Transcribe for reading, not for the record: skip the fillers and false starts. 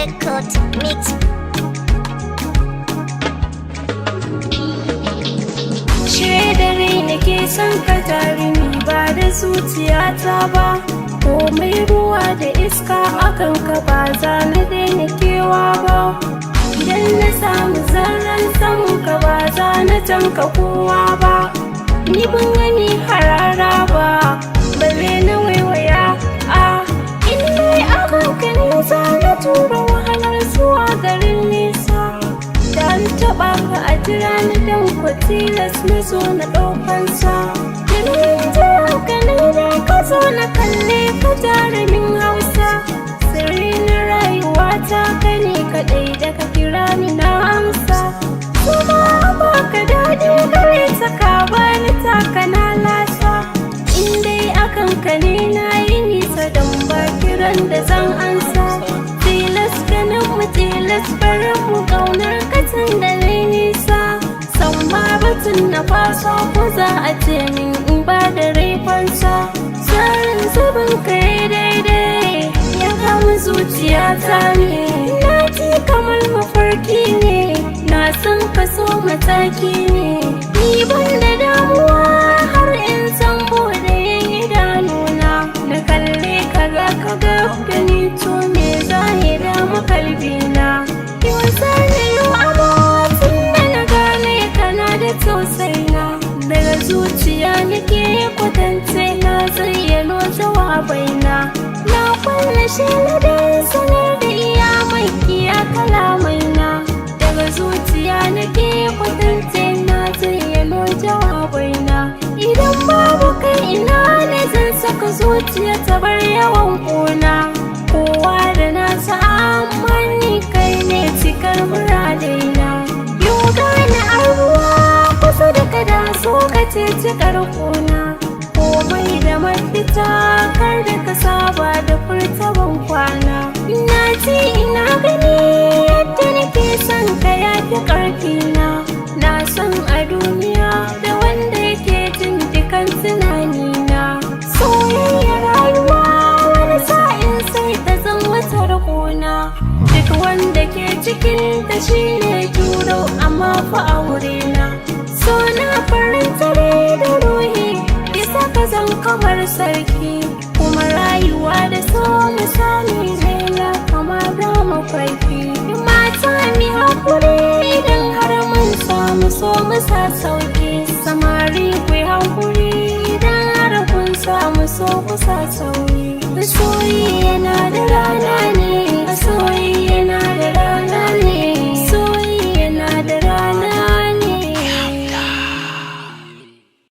record mix. Shaidare nake son ka jarumi ba da zuciyata ba, komai ruwa da iska akan ka ba za na daina kewa ba. Idan na samu zaran samun ka ba za na tanka kowa ba, ni ban gani harara ba balle na waiwaya. In dai akan ka ne za na tura wahalar zuwa garin nisa, da an taɓa ka a jira ni dan tilas na zo na ɗaukansa. Jirgin jiran ka ne dai ka zo na kalle ka jarumin Hausa, sirri na rayuwa ta ka ne kaɗai da ka kira ni na amsa. Kuma ba ka daɗi gare ta ka bani taka na lasa, in dai akan ka ne na yi nisa don ba kiran da zan ansa. Tilas ganin mu tilas barin mu ƙaunar katin da na nisa, san ma batun na fasa ko za a ce min in ba da raifansa. Tsarin zubin kai daidai ya kama zuciyata ne, na ji kamar mafarki ne, na san kaso mataki ne. Ni ban da damuwa har in san bude idanuna, na kalle kaga gani to me za ya dama kalbina. Yau sani yau abotin da na gane kana da tausaina, daga zuciya nake kwatance na zayyano jawabaina. Na kulle sheladar sanar da iya makiya kalamaina, daga zuciya nake kwatance na zayyano jawabaina. Idan babu kai ina ne zan saka zuciya ta bar yawan ƙuna, kowa da nasa amma ni kai ne cikar muradaina. Yau gane a ruwa kusa da kada so ka ce cikar ƙuna, komai da mafita kar da ka saba da furta ban kwana. Ina ji ina gani yadda nake son ka yafi ƙarfina, na san a duniya da wanda yake jin dukan tunanina. Soyayya rayuwa wani sa'in sai ta zan wata rakona, duk wanda ke cikin ta shi ne turo amma fa a wurina. So na farin tare da ruhi bisa ka zan kamar sarki, kuma rayuwa da so misali raina kama da mafarki. Mata mi haƙuri idan har mun samu so mu sa sauki.